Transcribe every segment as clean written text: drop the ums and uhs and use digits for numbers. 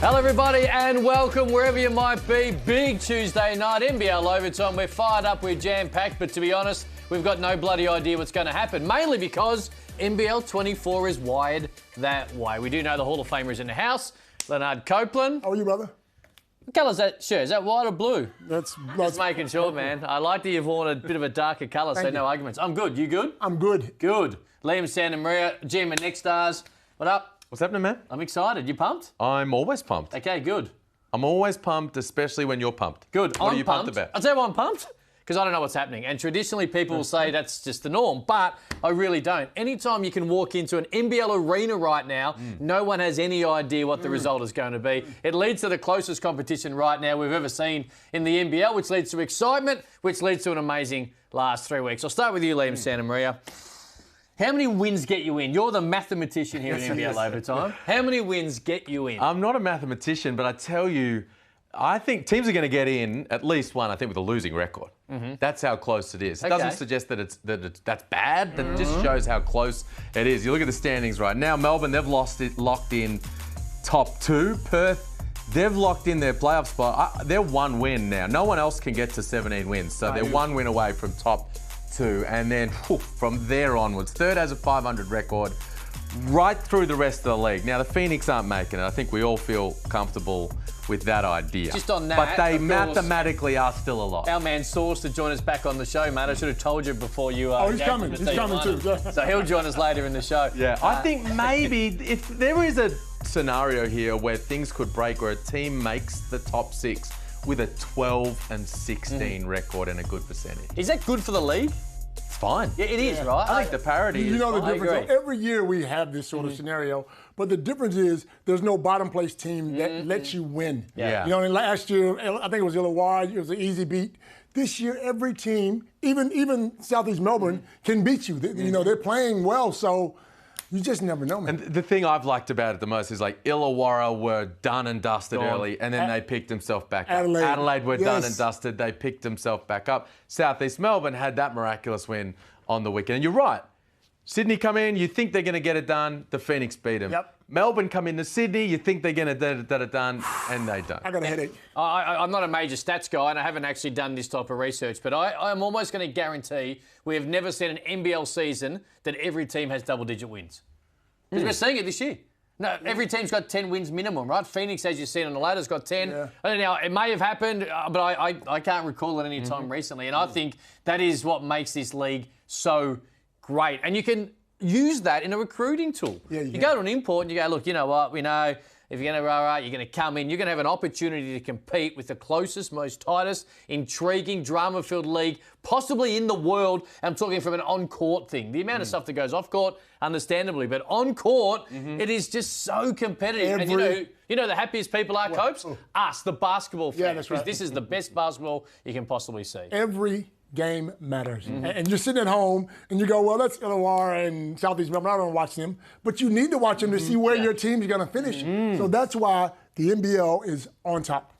Hello, everybody, and welcome wherever you might be. Big Tuesday night, NBL Overtime. We're fired up, we're jam-packed, but to be honest, we've got no bloody idea what's going to happen, mainly because NBL 24 is wired that way. We do know the Hall of Famer is in the house, Leonard Copeland. How are you, brother? What colour is that shirt? Is that white or blue? That's Just making sure, man. I like that you've worn a bit of a darker colour, so no arguments. I'm good. You good? I'm good. Good. Liam, Santa Maria, Jim and Nick Stars. What up? What's happening, man? I'm excited. You pumped? I'm always pumped. Okay, good. I'm always pumped, especially when you're pumped. Good. What I'm are you pumped about? I'll tell you why I'm pumped. Because I don't know what's happening. And traditionally, people will say that's just the norm, but I really don't. Anytime you can walk into an NBL arena right now, no one has any idea what the result is going to be. It leads to the closest competition right now we've ever seen in the NBL, which leads to excitement, which leads to an amazing last 3 weeks. I'll start with you, Liam Santa Maria. How many wins get you in? You're the mathematician here in NBL Overtime. How many wins get you in? I'm not a mathematician, but I tell you, I think teams are going to get in at least one, I think, with a losing record. That's how close it is. It doesn't suggest that that's bad. That just shows how close it is. You look at the standings right now. Melbourne, they've locked in top 2. Perth, they've locked in their playoff spot. They're 1 win now. No one else can get to 17 wins. So they're 1 win away from top 2. And then from there onwards, third has a 500 record right through the rest of the league. Now, the Phoenix aren't making it. I think we all feel comfortable with that idea. Just on that, but they mathematically are still alive. Our man Source to join us back on the show, mate. I should have told you before you. He's coming. He's coming too. So he'll join us later in the show. Yeah, I think maybe if there is a scenario here where things could break, where a team makes the top 6 with a 12-16 record and a good percentage. Is that good for the league? It's fine. Yeah, it is, right? I think the parity is You know the fine. difference. Every year we have this sort of scenario, but the difference is there's no bottom place team that lets you win. Yeah. You know, and last year I think it was Illawarra. It was an easy beat. This year, every team, even Southeast Melbourne, can beat you. You know, they're playing well, so you just never know, man. And the thing I've liked about it the most is like Illawarra were done and dusted early, and then they picked themselves back up. Adelaide were done and dusted. They picked themselves back up. Southeast Melbourne had that miraculous win on the weekend. And you're right. Sydney come in, you think they're going to get it done. The Phoenix beat them. Yep. Melbourne come into Sydney, you think they're going to get it done, and they don't. I got a headache. I'm not a major stats guy, and I haven't actually done this type of research, but I'm almost going to guarantee we have never seen an NBL season that every team has double-digit wins. Because we're seeing it this year. No, every team's got 10 wins minimum, right? Phoenix, as you've seen on the ladder, has got 10. Yeah. I don't know, it may have happened, but I can't recall it any time recently. And I think that is what makes this league so great. And you can use that in a recruiting tool. Yeah, you go to an import and you go, look, you know what, we know if you're going to you're going to come in, you're going to have an opportunity to compete with the closest, most tightest, intriguing, drama-filled league possibly in the world. I'm talking from an on-court thing. The amount of stuff that goes off-court, understandably, but on-court, it is just so competitive. And you know the happiest people are, Copes? Us, the basketball fans. Yeah, that's right. This is the best basketball you can possibly see. Every game matters. And you're sitting at home and you go, well, that's Illawarra and Southeast Melbourne. I don't watch them. But you need to watch them to see where your team's going to finish. So that's why the NBL is on top.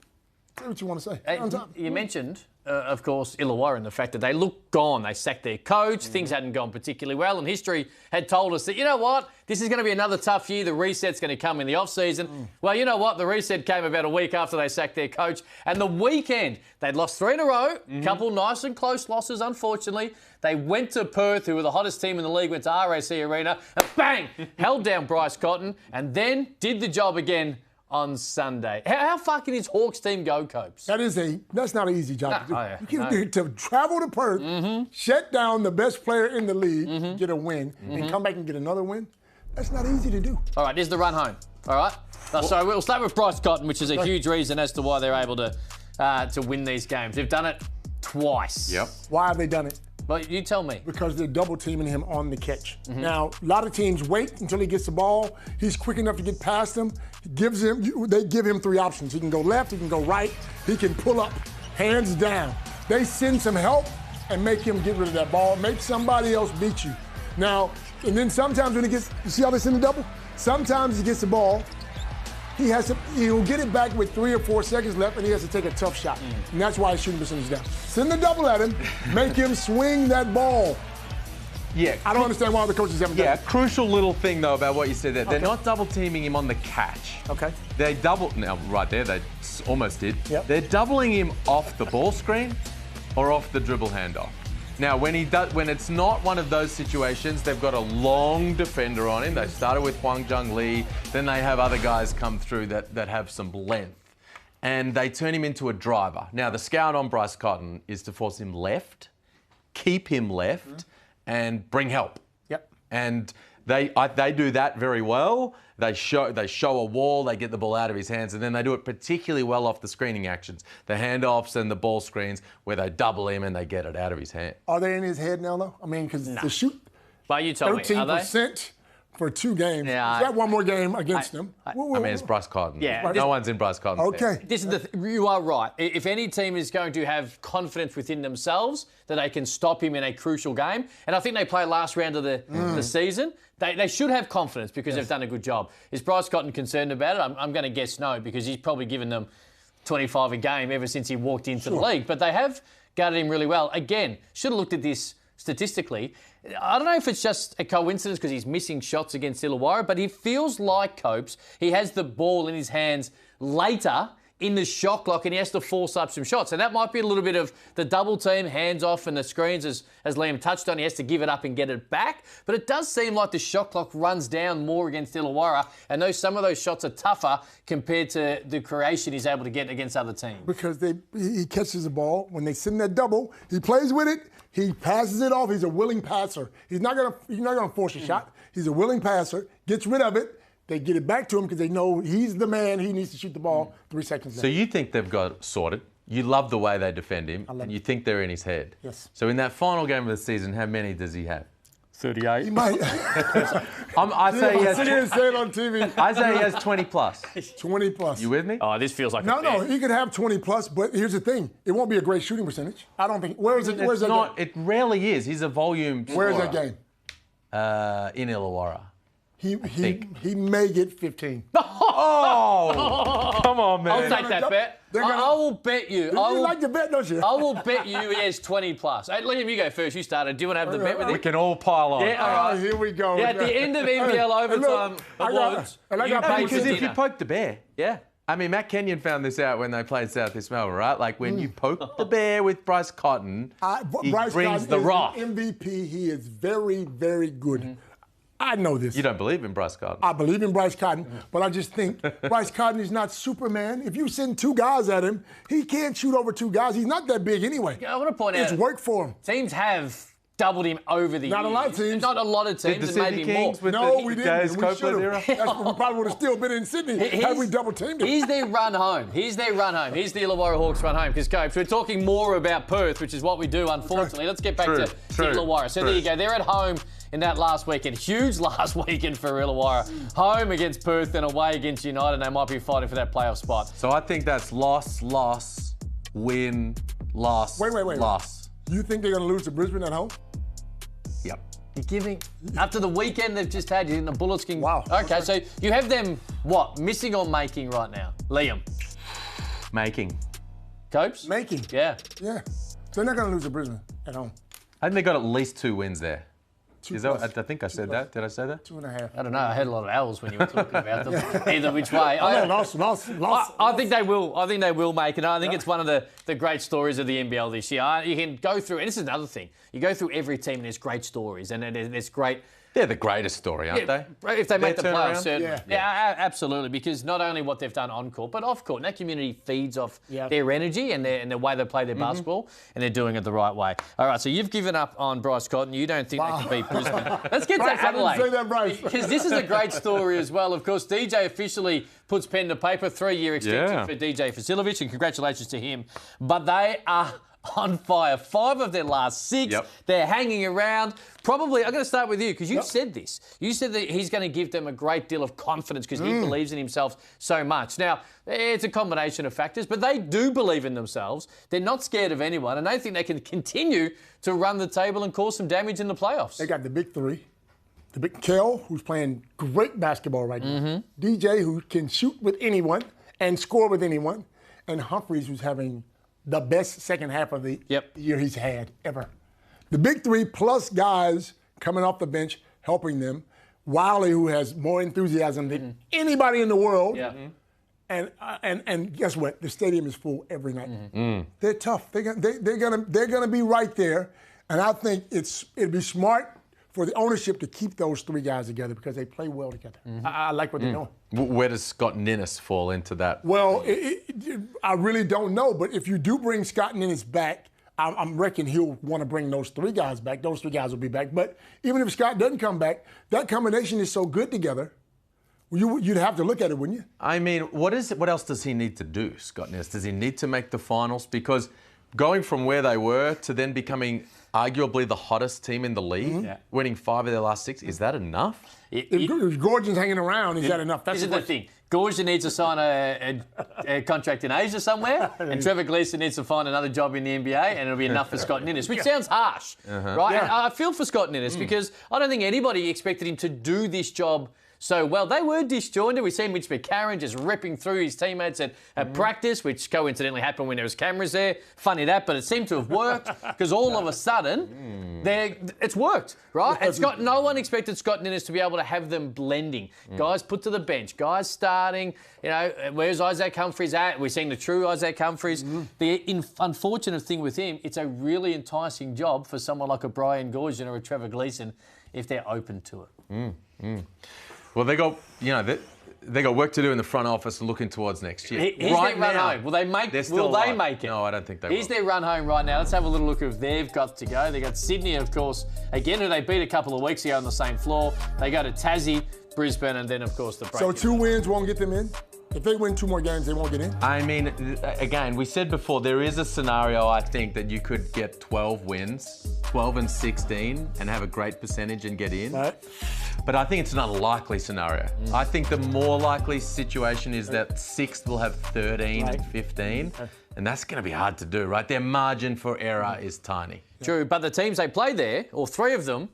That's what you want to say. On top. You mentioned, of course, Illawarra and the fact that they looked gone. They sacked their coach. Things hadn't gone particularly well. And history had told us that, you know what, this is going to be another tough year. The reset's going to come in the off-season. Well, you know what? The reset came about a week after they sacked their coach. And the weekend, they'd lost 3 in a row. Couple nice and close losses, unfortunately. They went to Perth, who were the hottest team in the league, went to RAC Arena, and bang, held down Bryce Cotton, and then did the job again on Sunday. How far can his Hawks team go, Copes? That's not an easy job to do. Yeah. You can to travel to Perth, shut down the best player in the league, get a win, and come back and get another win. That's not easy to do. All right, here's the run home. All right? So we'll start with Bryce Cotton, which is a huge reason as to why they're able to win these games. They've done it twice. Yep. Why have they done it? Well, you tell me. Because they're double teaming him on the catch. Now, a lot of teams wait until he gets the ball. He's quick enough to get past them. They give him 3 options. He can go left, he can go right, he can pull up, hands down. They send some help and make him get rid of that ball, make somebody else beat you. Now, and then sometimes when he gets, you see how they send the double? Sometimes he gets the ball, he'll get it back with 3 or 4 seconds left, and he has to take a tough shot. And that's why his shooting percentage is down. Send the double at him, make him swing that ball. Yeah. I don't understand why the coaches haven't done Yeah, it. crucial little thing, though, about what you said there. They're Okay. not double teaming him on the catch. Okay. They now, right there, they almost did. Yep. They're doubling him off the ball screen or off the dribble handoff. Now, when it's not one of those situations, they've got a long defender on him. They started with Hwang Jung Lee, then they have other guys come through that have some length. And they turn him into a driver. Now, the scout on Bryce Cotton is to force him left, keep him left, and bring help. Yep. And they do that very well. They show a wall, they get the ball out of his hands, and then they do it particularly well off the screening actions, the handoffs and the ball screens, where they double him and they get it out of his hand. Are they in his head now, though? I mean, because the shoot Well, you told me, are they? 13% for 2 games. Yeah, Is that one more game against them? I mean, it's Bryce Cotton. Yeah. No one's in Bryce Cotton. Okay. This is you are right. If any team is going to have confidence within themselves that they can stop him in a crucial game, and I think they play last round of the season, they should have confidence because they've done a good job. Is Bryce Cotton concerned about it? I'm going to guess no, because he's probably given them 25 a game ever since he walked into the league. But they have guarded him really well. Again, should have looked at this statistically. I don't know if it's just a coincidence because he's missing shots against Illawarra, but he feels like Copes. He has the ball in his hands later in the shot clock and he has to force up some shots. And that might be a little bit of the double team, hands off and the screens, as Liam touched on. He has to give it up and get it back. But it does seem like the shot clock runs down more against Illawarra, and some of those shots are tougher compared to the creation he's able to get against other teams. Because he catches the ball. When they send that double, he plays with it. He passes it off. He's a willing passer. He's not gonna force a shot. He's a willing passer. Gets rid of it. They get it back to him because they know he's the man. He needs to shoot the ball 3 seconds later. So you think they've got it sorted? You love the way they defend him, and you think they're in his head. Yes. So in that final game of the season, how many does he have? 38. He might. I say he has. Sit here and say it on TV. I say he has 20 plus. 20 plus. You with me? Oh, this feels like No, a bet. he could have 20 plus, but here's the thing: it won't be a great shooting percentage. I don't think. Where's that? It's not. It rarely is. He's a volume. Where's scorer. that game? In Illawarra. He may get 15. Oh, come on, man. I'll take that bet. I will bet you. You like to bet, don't you? I will bet you he has 20 plus. Hey, Liam, you go first. You started. Do you want to have the bet with We him? can all pile on. Yeah, all right. Here we go. Yeah, at the end of NBL Overtime awards, I you got pay Because for if you dinner. poke the bear, Yeah. I mean, Matt Kenyon found this out when they played South East Melbourne, right? Like when you poke the bear with Bryce Cotton, he Bryce brings Cotton the is wrath. an MVP. He is very, very good. I know this. You don't believe in Bryce Cotton. I believe in Bryce Cotton, but I just think Bryce Cotton is not Superman. If you send 2 guys at him, he can't shoot over 2 guys. He's not that big anyway. I want to point It's out, work for him. teams have doubled him over the years. Not a lot of teams. Not a lot of Did teams, the and Sydney maybe more. Kings with No, the we Gaz didn't. We should Copeland era? have. We probably would have still been in Sydney had we double teamed him. Here's their run home. Here's the Illawarra Hawks run home. Because, Copes, we're talking more about Perth, which is what we do, unfortunately. Let's get back to Illawarra. So there you go. They're at home in that last weekend. Huge last weekend for Illawarra. Home against Perth and away against United. They might be fighting for that playoff spot. So I think that's loss, win, loss, Wait. loss. You think they're going to lose to Brisbane at home? Yep. You're giving, after the weekend they've just had, you're in the Bullets King. Wow. Okay, so you have them, missing or making right now? Liam. Making. Copes? Making. Yeah. Yeah. They're not going to lose to Brisbane at home. I think they got at least 2 wins there. 2 Is that? plus. I think I said that. Did I say that? 2.5. I don't know. I had a lot of owls when you were talking about them. Either which way. Lost. I think they will. I think they will make it. I think it's one of the great stories of the NBL this year. You can go through, and this is another thing. You go through every team and there's great stories, and there's great. They're the greatest story, aren't they? If they make the Their playoffs, turnaround? certainly. Yeah, absolutely. Because not only what they've done on court, but off court. And that community feeds off their energy and the way they play their basketball, and they're doing it the right way. All right, so you've given up on Bryce Cotton. You don't think they can beat Brisbane. Let's get to Bryce, I didn't Adelaide. say that, Bryce. Because this is a great story as well. Of course, DJ officially puts pen to paper, 3-year extension for DJ Vasiljevic, and congratulations to him. But they are on fire. 5 of their last 6. Yep. They're hanging around. Probably, I'm going to start with you because you said this. You said that he's going to give them a great deal of confidence because he believes in himself so much. Now, it's a combination of factors, but they do believe in themselves. They're not scared of anyone, and they think they can continue to run the table and cause some damage in the playoffs. They got the big 3. The big Kel, who's playing great basketball right now. DJ, who can shoot with anyone and score with anyone. And Humphreys, who's having the best second half of the year he's had ever. The big 3 plus guys coming off the bench, helping them. Wiley, who has more enthusiasm than anybody in the world. Yeah. And guess what? The stadium is full every night. They're tough. They're gonna be right there. And I think it'd be smart for the ownership to keep those three guys together because they play well together. I like what they're doing. Where does Scott Ninnis fall into that? Well, I really don't know. But if you do bring Scott Ninnis back, I reckon he'll want to bring those three guys back. Those three guys will be back. But even if Scott doesn't come back, that combination is so good together. You'd have to look at it, wouldn't you? I mean, what else does he need to do, Scott Ninnis? Does he need to make the finals? Because going from where they were to then becoming arguably the hottest team in the league, winning 5 of their last 6, is that enough? If Gordon's hanging around, is that enough? That's the thing. Gordon needs to sign a contract in Asia somewhere, and Trevor Gleeson needs to find another job in the NBA, and it'll be enough for Scott Ninnis, which sounds harsh, right? Yeah. And I feel for Scott Ninnis because I don't think anybody expected him to do this job so well. They were disjointed. We've seen Mitch McCarron just ripping through his teammates at practice, which coincidentally happened when there was cameras there. Funny that, but it seemed to have worked because all of a sudden, it's worked, right? No one expected Scott Ninnis to be able to have them blending. Guys put to the bench, guys starting. You know, where's Isaac Humphries at? We're seeing the true Isaac Humphries. The unfortunate thing with him, it's a really enticing job for someone like a Brian Goorjian or a Trevor Gleeson if they're open to it. Well, they got work to do in the front office looking towards next year. Here's right their run now, home. Will they make they're it? still Will they alive. make it? No, I don't think they Here's will. their run home right now. Let's have a little look at if they've got to go. They got Sydney, of course, again, who they beat a couple of weeks ago on the same floor. They go to Tassie, Brisbane, and then, of course, the break. So 2 wins won't get them in? If they win 2 more games, they won't get in? I mean, again, we said before, there is a scenario, I think, that you could get 12 wins, 12 and 16, and have a great percentage and get in. Right. But I think it's an unlikely scenario. I think the more likely situation is that 6th will have 13 and 15, and that's going to be hard to do, right? Their margin for error is tiny. True, but the teams they play there, or 3 of them,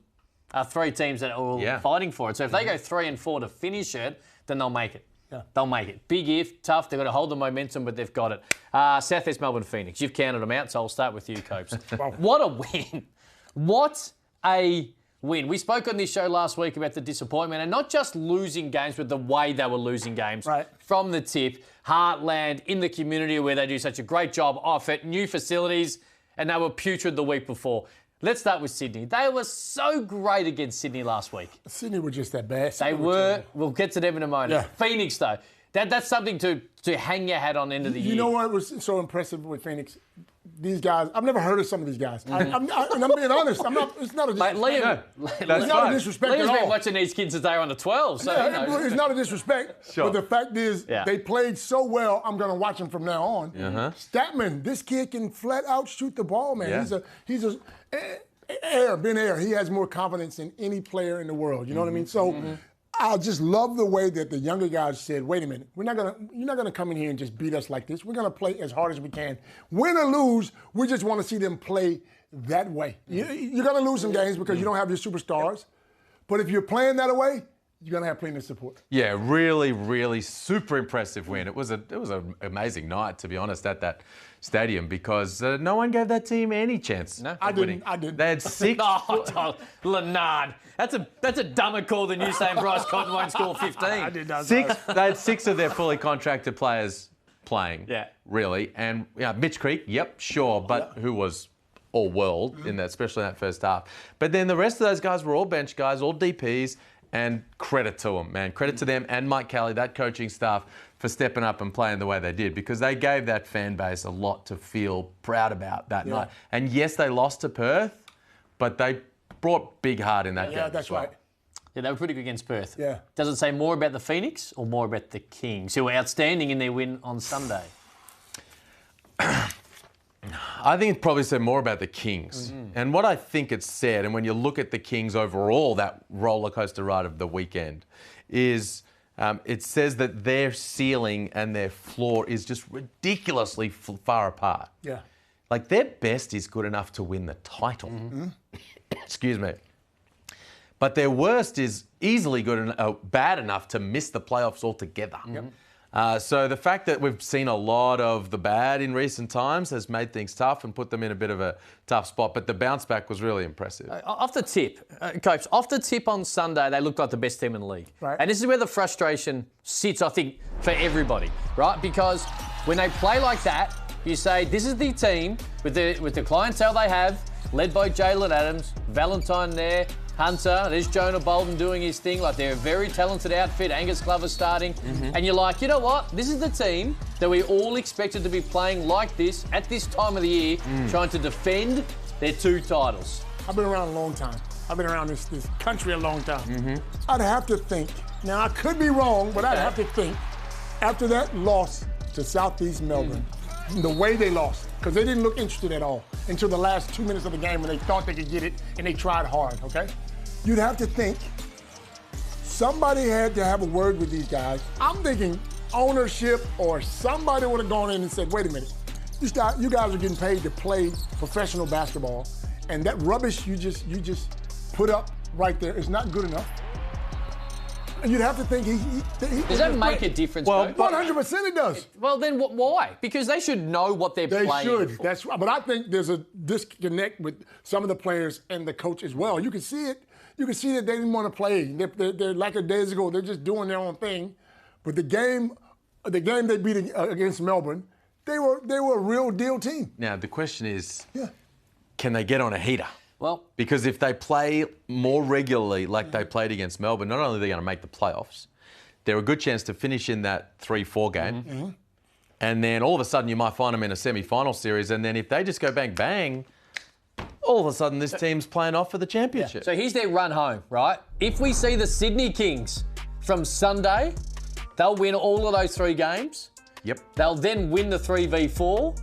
are 3 teams that are all fighting for it. So if they go 3 and 4 to finish it, then they'll make it. They'll make it. Big if, tough. They've got to hold the momentum, but they've got it. Southeast Melbourne Phoenix. You've counted them out, so I'll start with you, Copes. What a win. What a win. We spoke on this show last week about the disappointment and not just losing games, but the way they were losing games. Right. From the tip, Heartland, in the community where they do such a great job off it, new facilities, and they were putrid the week before. Let's start with Sydney. They were so great against Sydney last week. Sydney were just that bad. They were. We'll get to them in a moment. Yeah. Phoenix, though, that's something to hang your hat on end of the year. You know what was so impressive with Phoenix? These guys, I've never heard of some of these guys. And I'm being honest. It's not a Mate, disrespect. Liam, It's not a disrespect at Liam's all. been watching these kids since they were under 12, so he knows. It's not a disrespect, Sure. but the fact is they played so well, I'm going to watch them from now on. Statman, this kid can flat out shoot the ball, man. He's a Ben Air, he has more confidence than any player in the world. You know what I mean? So I just love the way that the younger guys said, wait a minute, you're not gonna come in here and just beat us like this. We're gonna play as hard as we can. Win or lose, we just want to see them play that way. You're gonna lose some games because you don't have your superstars. But if you're playing that way, you're gonna have plenty of support. Yeah, really, really super impressive win. It was an amazing night, to be honest, at that stadium because no one gave that team any chance. No, I didn't. They had 6. Oh, Lennard. That's a dumber call than you saying Bryce Cotton won't score 15. I did not. 6. They had 6 of their fully contracted players playing. Yeah. Really, and Mitch Creek. Yep, sure, but who was all world in that, especially in that first half. But then the rest of those guys were all bench guys, all DPs. And credit to them, man. Credit to them and Mike Kelly, that coaching staff, for stepping up and playing the way they did because they gave that fan base a lot to feel proud about that night. And yes, they lost to Perth, but they brought big heart in that game. Yeah, that's right. Yeah, they were pretty good against Perth. Yeah. Does it say more about the Phoenix or more about the Kings, who were outstanding in their win on Sunday? I think it probably said more about the Kings. And what I think it said, and when you look at the Kings overall, that roller coaster ride of the weekend, is it says that their ceiling and their floor is just ridiculously far apart. Yeah. Like their best is good enough to win the title. Excuse me. But their worst is easily bad enough to miss the playoffs altogether. So the fact that we've seen a lot of the bad in recent times has made things tough and put them in a bit of a tough spot. But the bounce back was really impressive. Off the tip, Coach, off the tip on Sunday, they looked like the best team in the league. Right. And this is where the frustration sits, I think, for everybody, right? Because when they play like that, you say, this is the team with the clientele they have, led by Jalen Adams, Valentine there, Hunter, there's Jonah Bolden doing his thing. Like, they're a very talented outfit. Angus Glover's starting. And you're like, you know what? This is the team that we all expected to be playing like this at this time of the year, trying to defend their 2 titles. I've been around a long time. I've been around this country a long time. I'd have to think, now I could be wrong, but I'd have to think, after that loss to Southeast Melbourne, the way they lost, because they didn't look interested at all until the last 2 minutes of the game when they thought they could get it and they tried hard, okay? You'd have to think somebody had to have a word with these guys. I'm thinking ownership or somebody would have gone in and said, wait a minute, you guys are getting paid to play professional basketball, and that rubbish you just put up right there is not good enough. And you'd have to think he does that make a difference? Well, 100% it does. Well, then why? Because they should know what they're playing. They should. For. That's right. But I think there's a disconnect with some of the players and the coach as well. You can see it. You can see that they didn't want to play. They're like a days ago. They're just doing their own thing. But the game they beat against Melbourne, they were a real deal team. Now the question is, can they get on a heater? Well, because if they play more regularly like they played against Melbourne, not only are they going to make the playoffs, they're a good chance to finish in that 3-4 game. And then all of a sudden you might find them in a semi-final series. And then if they just go bang, bang, all of a sudden this team's playing off for the championship. So here's their run home, right? If we see the Sydney Kings from Sunday, they'll win all of those 3 games. Yep. They'll then win the 3v4.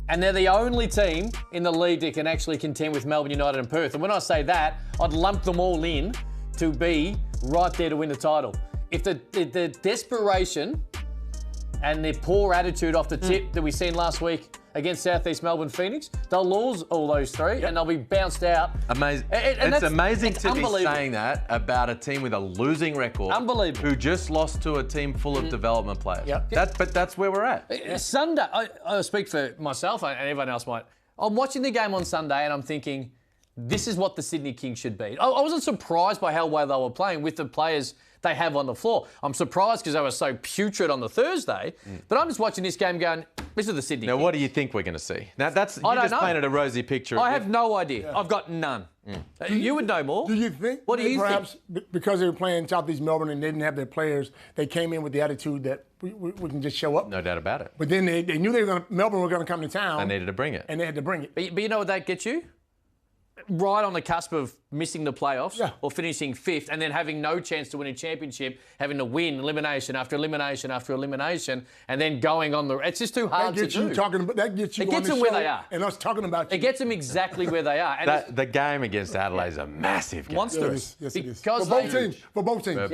And they're the only team in the league that can actually contend with Melbourne United and Perth. And when I say that, I'd lump them all in to be right there to win the title. If the desperation and their poor attitude off the tip that we seen last week against Southeast Melbourne Phoenix, they'll lose all those 3 and they'll be bounced out. Amazing. It's amazing to be saying that about a team with a losing record. Unbelievable. Who just lost to a team full of development players. But that's where we're at. Sunday, I speak for myself and everyone else might. I'm watching the game on Sunday and I'm thinking, this is what the Sydney Kings should be. I wasn't surprised by how well they were playing with the players they have on the floor. I'm surprised because they were so putrid on the Thursday, but I'm just watching this game going, this is the Sydney Kings. Now, what do you think we're going to see? Now, you just painted a rosy picture. I have no idea. I've got none. You would know more. Do you think? What do you perhaps think? Because they were playing Southeast Melbourne and they didn't have their players, they came in with the attitude that we can just show up. No doubt about it. But then they knew Melbourne were going to come to town. They needed to bring it. And they had to bring it. But you know what that gets you? Right on the cusp of missing the playoffs or finishing 5th and then having no chance to win a championship, having to win elimination after elimination after elimination and then going on the... It's just too hard to do. That gets you it gets them where they are. And us talking about you. It gets them exactly where they are. And the game against Adelaide is a massive game. Monstrous. Yes, it is. Because for both teams.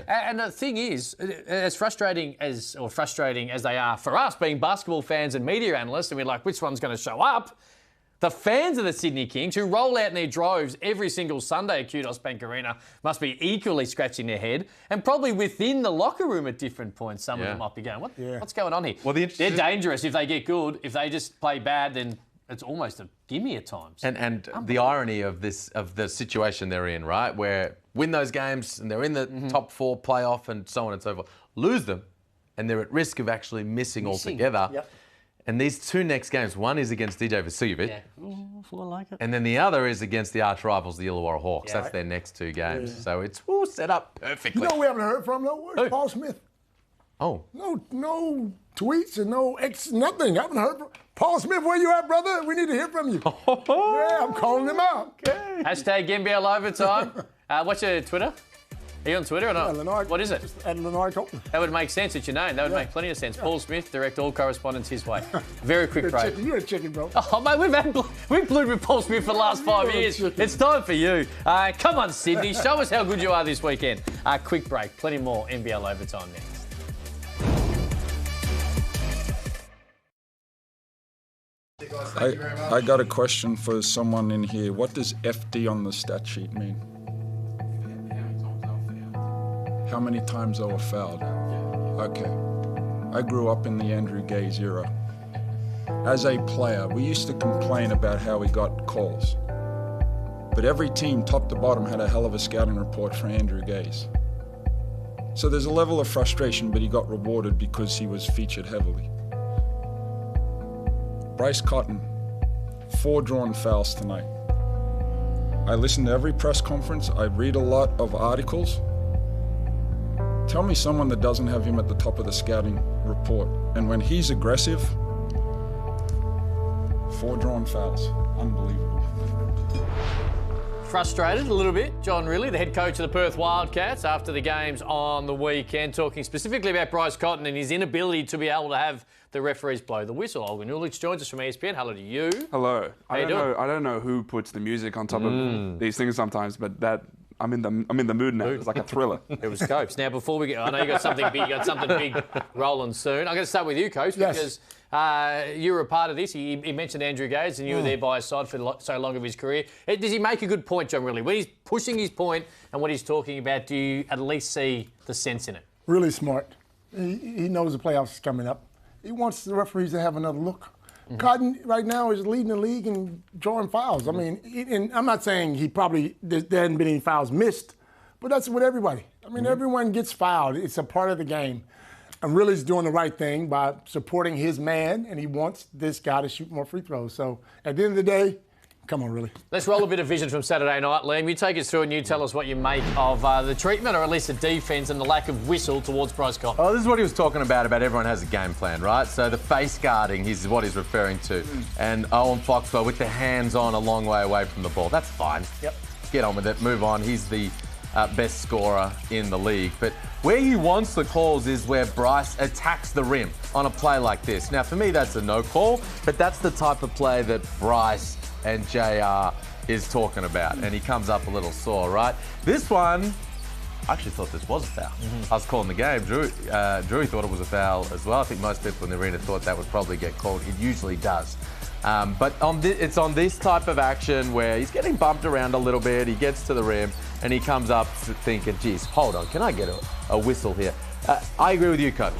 And the thing is, as frustrating as they are for us, being basketball fans and media analysts, and we're like, which one's going to show up? The fans of the Sydney Kings, who roll out in their droves every single Sunday at Kudos Bank Arena, must be equally scratching their head. And probably within the locker room at different points, some of them might be going, what's going on here? Well, they're dangerous if they get good. If they just play bad, then it's almost a gimme at times. And the irony of the situation they're in, right, where win those games and they're in the top 4 playoff and so on and so forth, lose them, and they're at risk of actually missing altogether. Yep. And these 2 next games, one is against DJ Vasiljevic. Yeah. I like it. And then the other is against the arch rivals, the Illawarra Hawks. That's their next 2 games. Yeah. So it's set up perfectly. You know we haven't heard from, though? Where's Paul Smith? Oh. No tweets and nothing. I haven't heard from Paul Smith. Where you at, brother? We need to hear from you. Yeah, I'm calling him out. Okay. Hashtag NBL Overtime. What's your Twitter? Are you on Twitter or not? Yeah, Leonard, what is it? Just at Leonard Copeland. That would make sense. It's your name. That would make plenty of sense. Paul Smith, direct all correspondence his way. Very quick break. You're a chicken, bro. Oh, mate, we've glued with Paul Smith for the last 5 years. It's time for you. Come on, Sydney. Show us how good you are this weekend. Quick break. Plenty more NBL Overtime next. I got a question for someone in here. What does FD on the stat sheet mean? How many times they were fouled? Okay. I grew up in the Andrew Gaze era. As a player, we used to complain about how we got calls. But every team, top to bottom, had a hell of a scouting report for Andrew Gaze. So there's a level of frustration, but he got rewarded because he was featured heavily. Bryce Cotton, 4 drawn fouls tonight. I listen to every press conference. I read a lot of articles. Tell me someone that doesn't have him at the top of the scouting report. And when he's aggressive, 4 drawn fouls. Unbelievable. Frustrated a little bit, John Riley, the head coach of the Perth Wildcats, after the games on the weekend, talking specifically about Bryce Cotton and his inability to be able to have the referees blow the whistle. Olgun Uluc joins us from ESPN. Hello to you. Hello. How you doing? I don't know who puts the music on top of these things sometimes, but that I'm in the mood now. It's like a thriller. It was Copes. Now, before we get, I know you got something big. You got something big rolling soon. I'm going to start with you, Coach, because you were a part of this. He mentioned Andrew Gaze, and you were there by his side for so long of his career. Does he make a good point, John? Really, when he's pushing his point and what he's talking about, do you at least see the sense in it? Really smart. He knows the playoffs is coming up. He wants the referees to have another look. Cotton right now is leading the league in drawing fouls. I mean, and I'm not saying there hadn't been any fouls missed, but that's with everybody. I mean, everyone gets fouled. It's a part of the game. And Riley's doing the right thing by supporting his man, and he wants this guy to shoot more free throws. So at the end of the day, come on, Riley. Let's roll a bit of vision from Saturday night. Liam, you take us through and you tell us what you make of the treatment, or at least the defence and the lack of whistle towards Bryce Cotton. Oh, this is what he was talking about everyone has a game plan, right? So the face guarding is what he's referring to. And Owen Foxwell with the hands on a long way away from the ball. That's fine. Yep. Get on with it. Move on. He's the best scorer in the league. But where he wants the calls is where Bryce attacks the rim on a play like this. Now, for me, that's a no call, but that's the type of play that Bryce and JR is talking about, and he comes up a little sore, right? This one, I actually thought this was a foul. I was calling the game. Drew thought it was a foul as well. I think most people in the arena thought that would probably get called. It usually does. But it's on this type of action where he's getting bumped around a little bit, he gets to the rim, and he comes up thinking, geez, hold on, can I get a whistle here? I agree with you, Coach.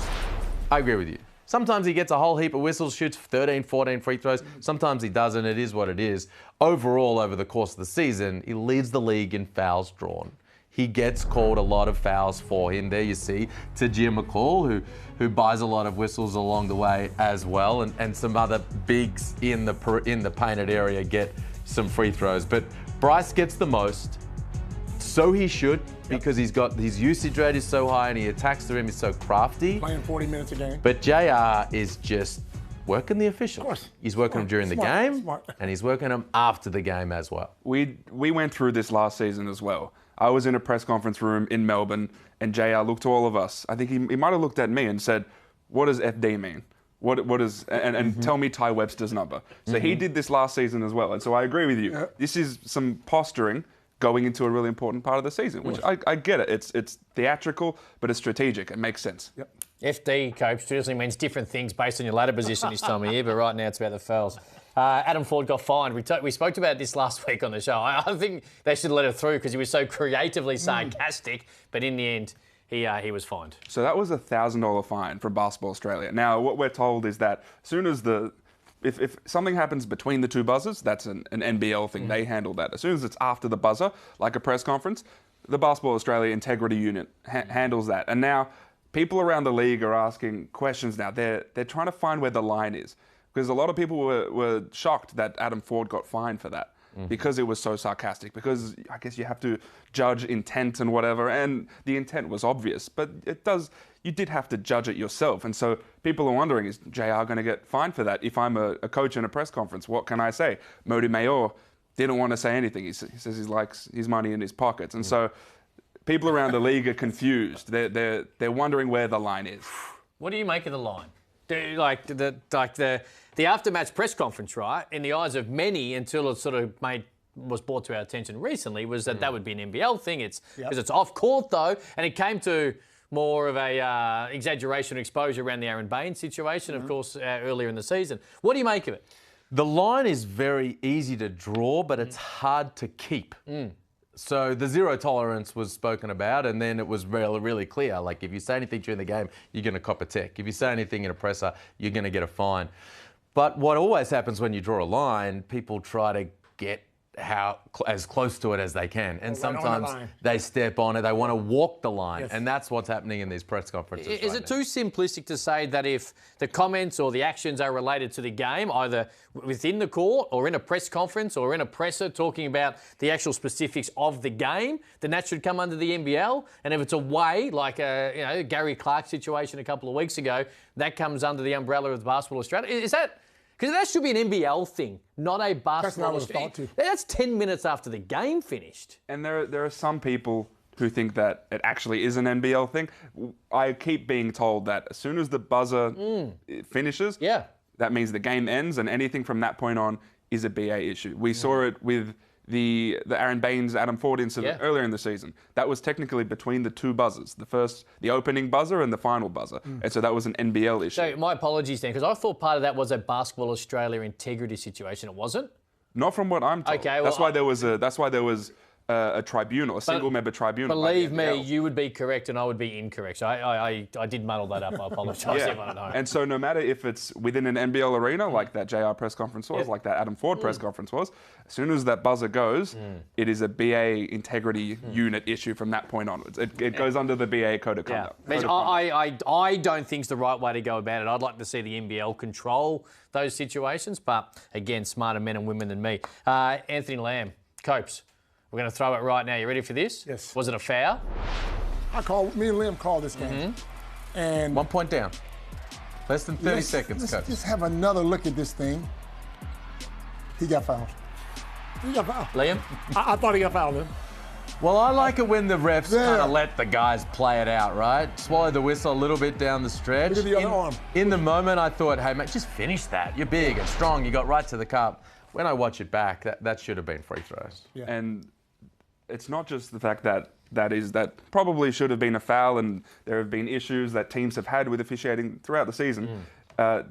I agree with you. Sometimes he gets a whole heap of whistles, shoots 13, 14 free throws. Sometimes he doesn't. It is what it is. Overall, over the course of the season, he leads the league in fouls drawn. He gets called a lot of fouls for him. There you see Tajir McCall, who buys a lot of whistles along the way as well, and some other bigs in the painted area get some free throws. But Bryce gets the most. So he should, because his usage rate is so high and he attacks the rim, he's so crafty. Playing 40 minutes a game. But JR is just working the officials. Of course. He's working them during the game, and he's working them after the game as well. We went through this last season as well. I was in a press conference room in Melbourne, and JR looked to all of us. I think he might have looked at me and said, what does FD mean? What is, and tell me Ty Webster's number. So he did this last season as well. And so I agree with you. Yep. This is some posturing going into a really important part of the season, which I get it. It's theatrical, but it's strategic. It makes sense. Yep. FD, Coach, traditionally means different things based on your ladder position this time of year, but right now it's about the fouls. Adam Ford got fined. We spoke about this last week on the show. I think they should have let it through because he was so creatively sarcastic, but in the end, he was fined. So that was a $1,000 fine from Basketball Australia. Now, what we're told is that as soon as if something happens between the two buzzers, that's an NBL thing. They handle that. As soon as it's after the buzzer, like a press conference, the Basketball Australia Integrity Unit handles that. And now people around the league are asking questions now. They're trying to find where the line is. Because a lot of people were shocked that Adam Ford got fined for that. Because it was so sarcastic. Because I guess you have to judge intent and whatever. And the intent was obvious. But you did have to judge it yourself. And so people are wondering, is JR going to get fined for that? If I'm a coach in a press conference, what can I say? Modi Mayor didn't want to say anything. He says he likes his money in his pockets. And so people around the league are confused. They're wondering where the line is. What do you make of the line? The after-match press conference, right, in the eyes of many, until it sort of was brought to our attention recently, was that would be an NBL thing. It's because it's off court though, and it came to more of a exaggeration exposure around the Aaron Baines situation, of course, earlier in the season. What do you make of it? The line is very easy to draw, but it's hard to keep. So the zero tolerance was spoken about, and then it was really, really clear. Like, if you say anything during the game, you're going to cop a tech. If you say anything in a presser, you're going to get a fine. But what always happens when you draw a line, people try to get as close to it as they can. And sometimes they step on it. They want to walk the line. Yes. And that's what's happening in these press conferences. Is it too simplistic to say that if the comments or the actions are related to the game, either within the court or in a press conference or in a presser talking about the actual specifics of the game, then that should come under the NBL? And if it's away, like a Gary Clark situation a couple of weeks ago, that comes under the umbrella of Basketball Australia. Is that... Because that should be an NBL thing, not a basketball thing. That's 10 minutes after the game finished. And there are some people who think that it actually is an NBL thing. I keep being told that as soon as the buzzer finishes, that means the game ends, and anything from that point on is a BA issue. We saw it with the Aaron Baines, Adam Ford incident earlier in the season. That was technically between the two buzzers, the opening buzzer and the final buzzer. And so that was an NBL issue. So my apologies then, because I thought part of that was a Basketball Australia integrity situation. It wasn't? Not from what I'm told. Okay, well, that's why there was a tribunal, a single-member tribunal. Believe me, you would be correct and I would be incorrect. So I did muddle that up. I apologise to everyone at home. And so no matter if it's within an NBL arena, like that JR press conference was, like that Adam Ford press conference was, as soon as that buzzer goes, it is a BA integrity unit issue from that point onwards. It goes under the BA code of conduct. I don't think it's the right way to go about it. I'd like to see the NBL control those situations, but again, smarter men and women than me. Anthony Lamb, Copes. We're going to throw it right now. You ready for this? Yes. Was it a foul? Me and Liam called this game. And 1 point down. Less than 30 seconds, Coach. Just have another look at this thing. He got fouled. Liam? I thought he got fouled, Liam. Well, I like it when the refs kind of let the guys play it out, right? Swallow the whistle a little bit down the stretch. Look at the other arm. In the moment, I thought, hey, mate, just finish that. You're big and strong. You got right to the cup. When I watch it back, that should have been free throws. Yeah. And it's not just the fact that probably should have been a foul, and there have been issues that teams have had with officiating throughout the season.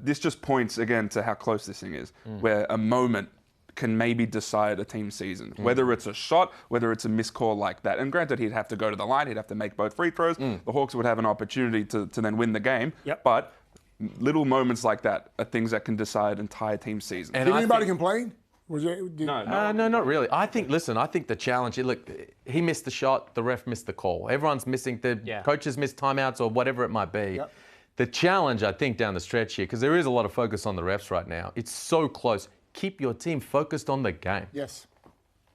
This just points again to how close this thing is, where a moment can maybe decide a team's season, whether it's a shot, whether it's a missed call like that. And granted, he'd have to go to the line, he'd have to make both free throws. The Hawks would have an opportunity to then win the game. But little moments like that are things that can decide entire team season. Did anybody complain? No, not really. I think the challenge, look, he missed the shot, the ref missed the call. Everyone's missing, coaches missed timeouts or whatever it might be. The challenge, I think, down the stretch here, because there is a lot of focus on the refs right now, it's so close. Keep your team focused on the game. Yes.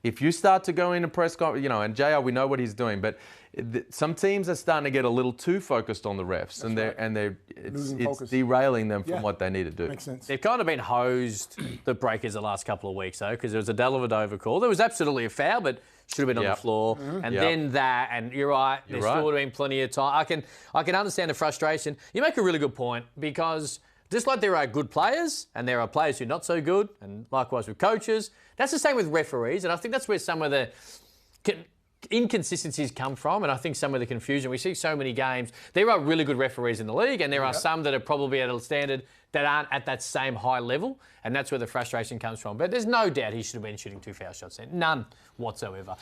If you start to go into press conference, and JR, we know what he's doing, but some teams are starting to get a little too focused on the refs, it's derailing them from what they need to do. Makes sense. They've kind of been hosed, the Breakers, the last couple of weeks, though, because there was a Dellavedova call. There was absolutely a foul, but should have been on the floor. And then that, and you're right, there still would have been plenty of time. I can understand the frustration. You make a really good point, because just like there are good players and there are players who are not so good, and likewise with coaches, that's the same with referees. And I think that's where some of the inconsistencies come from, and I think some of the confusion. We see so many games. There are really good referees in the league, and there are some that are probably at a standard that aren't at that same high level, and that's where the frustration comes from. But there's no doubt he should have been shooting 2 foul shots there. None whatsoever.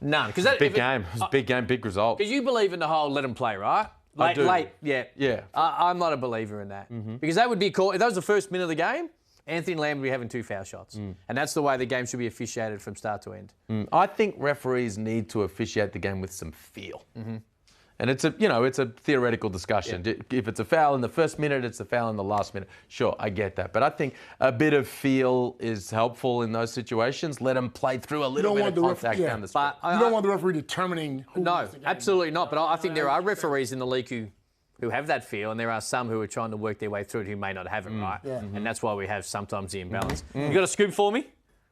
None. Big game. It was a big game, big result. Because you believe in the whole let them play, right? Late, yeah. I'm not a believer in that. Because that would be called, if that was the first minute of the game, Anthony Lamb would be having 2 foul shots. And that's the way the game should be officiated from start to end. I think referees need to officiate the game with some feel. And it's a theoretical discussion. If it's a foul in the first minute, it's a foul in the last minute. Sure, I get that. But I think a bit of feel is helpful in those situations. Let them play through a little bit of contact down the stretch. You don't want the referee determining who wins the game. No, absolutely not. But I think there are referees in the league who have that feel, and there are some who are trying to work their way through it who may not have it right. And that's why we have sometimes the imbalance. You got a scoop for me?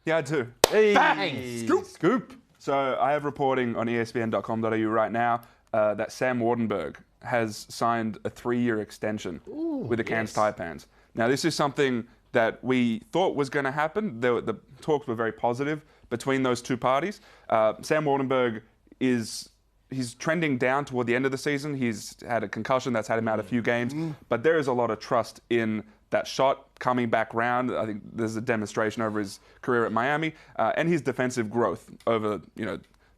Yeah, I do. Hey. Bang! Scoop. So I have reporting on ESPN.com.au right now that Sam Wardenberg has signed a 3-year extension with the Cairns Taipans. Now, this is something that we thought was going to happen. The talks were very positive between those two parties. Sam Wardenberg he's trending down toward the end of the season. He's had a concussion that's had him out a few games, but there is a lot of trust in that shot coming back round. I think there's a demonstration over his career at Miami and his defensive growth over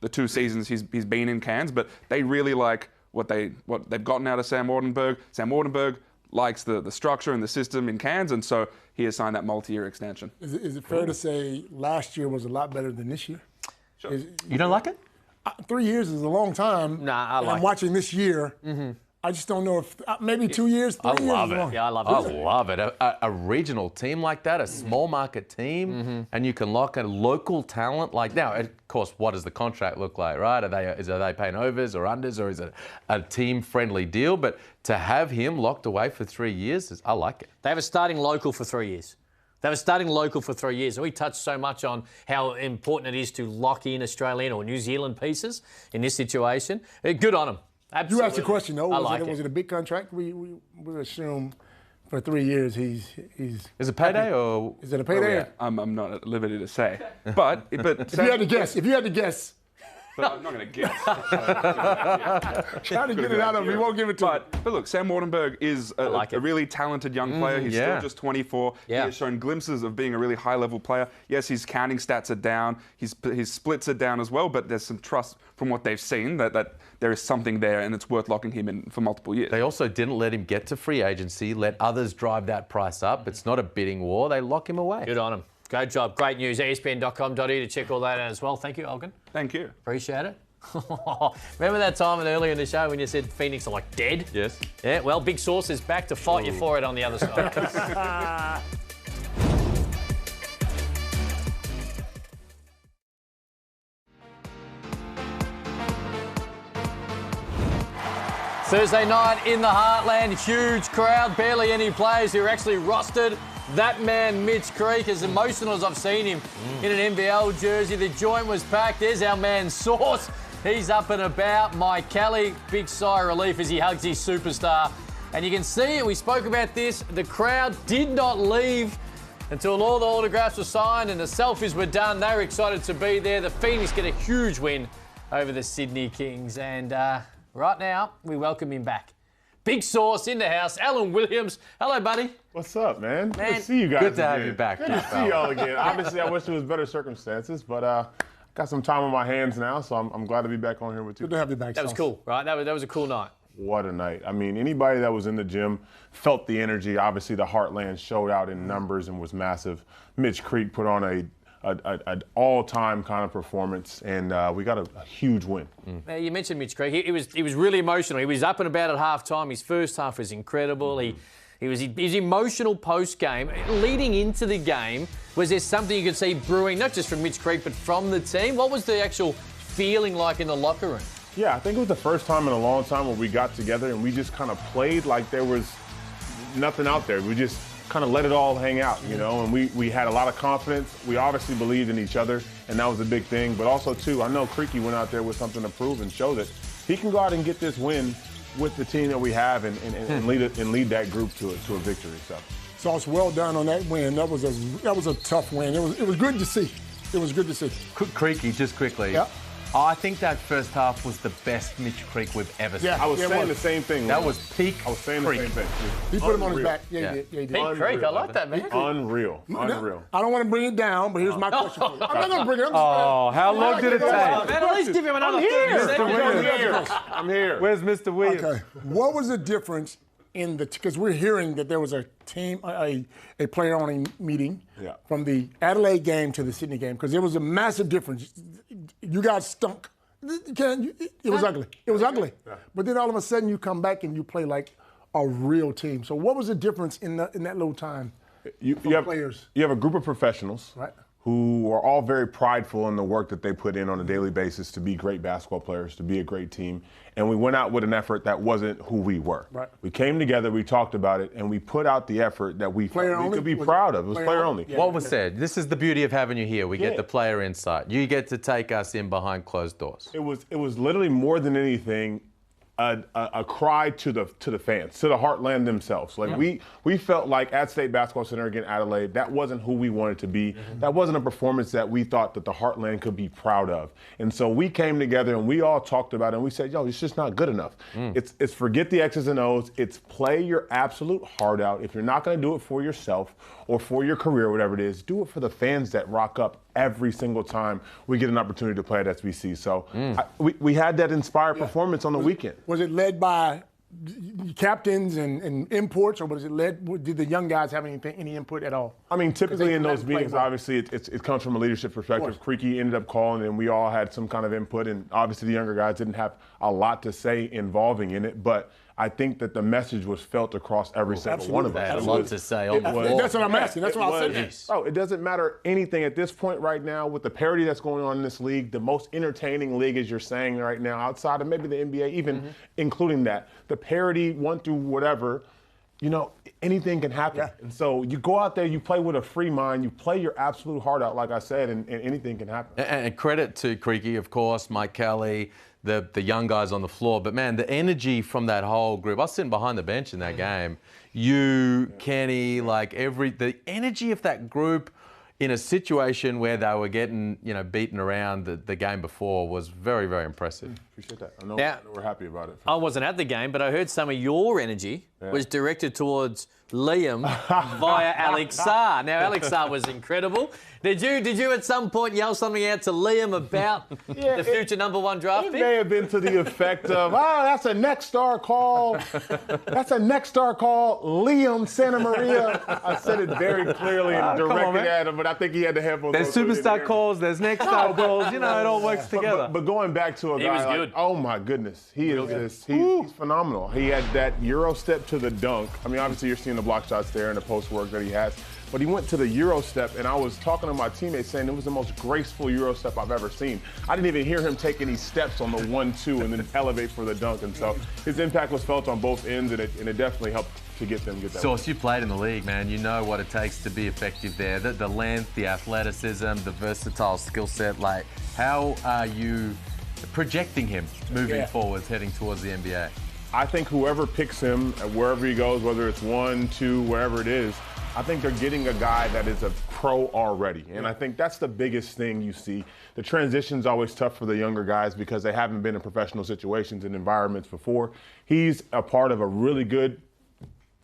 the the 2 seasons he's been in Cairns, but they really like what they've gotten out of Sam Wardenberg. Sam Wardenberg likes the structure and the system in Cairns, and so he has signed that multi-year extension. Is it fair to say last year was a lot better than this year? Sure. You don't like it? 3 years is a long time. Nah, I like I'm watching this year. I just don't know if maybe 2 years, 3 years. I love is it. long. Yeah, I love I it. love it. A regional team like that, a small market team, and you can lock a local talent like now. Of course, what does the contract look like, right? Are they paying overs or unders, or is it a team-friendly deal? But to have him locked away for 3 years, I like it. They have a starting local for 3 years. They have a starting local for 3 years. And we touched so much on how important it is to lock in Australian or New Zealand pieces in this situation. Good on them. Absolutely. You asked the question, though. Was it it a big contract? We assume for 3 years he's. Is it payday or? Is it a payday? I'm not at liberty to say, but If you had to guess, but I'm not going to guess. try to get it out of him. We won't give it to him. But look, Sam Wardenberg is a really talented young player. He's still just 24. Yeah. He has shown glimpses of being a really high-level player. Yes, his counting stats are down. His splits are down as well, but there's some trust from what they've seen that there is something there, and it's worth locking him in for multiple years. They also didn't let him get to free agency, let others drive that price up. It's not a bidding war. They lock him away. Good on them. Great job. Great news. ESPN.com.au to check all that out as well. Thank you, Olgun. Thank you. Appreciate it. Remember that time earlier in the show when you said Phoenix are like dead? Yes. Yeah, well, Big Sauce is back to fight you for it on the other side. Thursday night in the Heartland, huge crowd, barely any players who are actually rostered. That man, Mitch Creek, as emotional as I've seen him in an NBL jersey. The joint was packed. There's our man, Sauce. He's up and about. Mike Kelly, big sigh of relief as he hugs his superstar. And you can see it. We spoke about this. The crowd did not leave until all the autographs were signed and the selfies were done. They were excited to be there. The Phoenix get a huge win over the Sydney Kings. And right now, we welcome him back. Big Sauce in the house. Alan Williams. Hello, buddy. What's up, man? Good Man. to see you guys. Good to have again. you back. Good to see y'all again. Obviously, I wish it was better circumstances, but got some time on my hands now, so I'm glad to be back on here with you. Good to have you back. That was cool, right? That was a cool night. What a night. I mean, anybody that was in the gym felt the energy. Obviously, the Heartland showed out in numbers and was massive. Mitch Creek put on an all-time kind of performance, and we got a huge win. Now, you mentioned Mitch Creek. He was really emotional. He was up and about at half-time. His first half was incredible. He was emotional post-game. Leading into the game, was there something you could see brewing, not just from Mitch Creek, but from the team? What was the actual feeling like in the locker room? Yeah, I think it was the first time in a long time where we got together and we just kind of played like there was nothing out there. We just kind of let it all hang out, you know, and we had a lot of confidence. We obviously believed in each other, and that was a big thing. But also, too, I know Creaky went out there with something to prove and show that he can go out and get this win with the team that we have and lead that group to a victory. So it's well done on that win. That was a tough win. It was good to see. It was good to see. Creaky, just quickly. Yeah. I think that first half was the best Mitch Creek we've ever seen. Yeah. I was it saying was. the same thing. That was peak I was saying Creek. the same thing. He put him on his Unreal. back. Yeah, he did. Pete Creek, I like that, man. Unreal. Unreal. I don't want to bring it down, but here's my question for you. I'm not going to bring it up. Oh, how long did it take? Man, at least give him another 30 seconds. I'm here. Where's Mr. Williams? Okay. What was the difference in because we're hearing that there was a team, a player-only meeting from the Adelaide game to the Sydney game, because there was a massive difference. You guys stunk. It was ugly. It was ugly. But then all of a sudden you come back and you play like a real team. So what was the difference in that little time? You have a group of professionals Right. who are all very prideful in the work that they put in on a daily basis to be great basketball players, to be a great team. And we went out with an effort that wasn't who we were. Right. We came together, we talked about it, and we put out the effort that we Player could be only? proud of. It was Player player only? only. Yeah. What was said? This is the beauty of having you here. We get Yeah. the player insight. You get to take us in behind closed doors. It was literally more than anything a cry to the fans, to the Heartland themselves. Like we felt like at State Basketball Center against Adelaide, that wasn't who we wanted to be. That wasn't a performance that we thought that the Heartland could be proud of. And so we came together and we all talked about it and we said, yo, it's just not good enough. It's forget the X's and O's. It's play your absolute heart out. If you're not going to do it for yourself or for your career, whatever it is, do it for the fans that rock up every single time we get an opportunity to play at SBC. So we had that inspired performance on the weekend. Was it led by captains and imports, or was it led? Did the young guys have any input at all? I mean, typically in those meetings, ball. obviously, it comes from a leadership perspective. Creaky ended up calling, and we all had some kind of input. And obviously, the younger guys didn't have a lot to say involving in it. But I think that the message was felt across every single one of us. They had a lot to say on the floor. That's what I'm asking. That's what I said. Oh, it doesn't matter anything at this point right now with the parity that's going on in this league, the most entertaining league, as you're saying right now, outside of maybe the NBA, even including that. The parity, 1 through whatever, you know, anything can happen. Yeah. And so you go out there, you play with a free mind, you play your absolute heart out, like I said, and anything can happen. And credit to Creaky, of course, Mike Kelly, the young guys on the floor. But, man, the energy from that whole group. I was sitting behind the bench in that game. You, Kenny, like the energy of that group in a situation where they were getting, you know, beaten around the game before was very, very impressive. Appreciate that. I know we're happy about it. I wasn't at the game, but I heard some of your energy was directed towards Liam via Alex Sarr. Now, Alex Sarr was incredible. Did you at some point yell something out to Liam about the future #1 draft It pick? may have been to the effect of, that's a next star call. That's a next star call, Liam Santa Maria. I said it very clearly and directed at him, but I think he had the headphones. There's superstar calls, there's next star calls, you know, it all works together. But going back to a He guy was like, good. oh my goodness, he's phenomenal. He had that Euro step to the dunk. I mean, obviously you're seeing the block shots there and the post work that he has. But he went to the Euro step, and I was talking to my teammates saying it was the most graceful Euro step I've ever seen. I didn't even hear him take any steps on the 1-2 and then elevate for the dunk. And so his impact was felt on both ends, and it definitely helped to get that. Sauce, you played in the league, man. You know what it takes to be effective there. The length, the athleticism, the versatile skill set. Like, how are you projecting him moving forwards, heading towards the NBA? I think whoever picks him, wherever he goes, whether it's 1, 2, wherever it is, I think they're getting a guy that is a pro already. And I think that's the biggest thing you see. The transition's always tough for the younger guys because they haven't been in professional situations and environments before. He's a part of a really good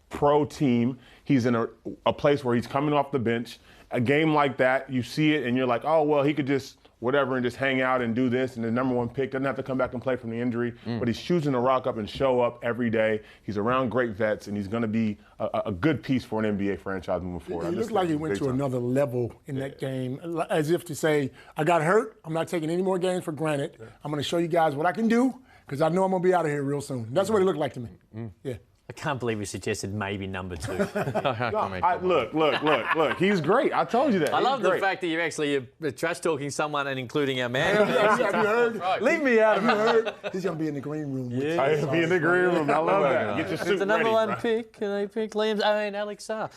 pro team. He's in a place where he's coming off the bench. A game like that, you see it and you're like, oh, well, he could just whatever and just hang out and do this, and the #1 pick doesn't have to come back and play from the injury, but he's choosing to rock up and show up every day. He's around great vets, and he's going to be a good piece for an NBA franchise moving forward. He looked like he went to another level in that game, as if to say, I got hurt, I'm not taking any more games for granted. I'm going to show you guys what I can do, because I know I'm going to be out of here real soon. That's what it looked like to me. Yeah. I can't believe you suggested maybe #2. Look. He's great. I told you that. I He's love the great. fact that you're actually trash talking someone and including our man. Have you heard? Right. Leave me out of it. He's going to be in the green room. I'll be in the green room. I love that. Get your suit It's the ready. #1 pick. They pick Alex Sarr.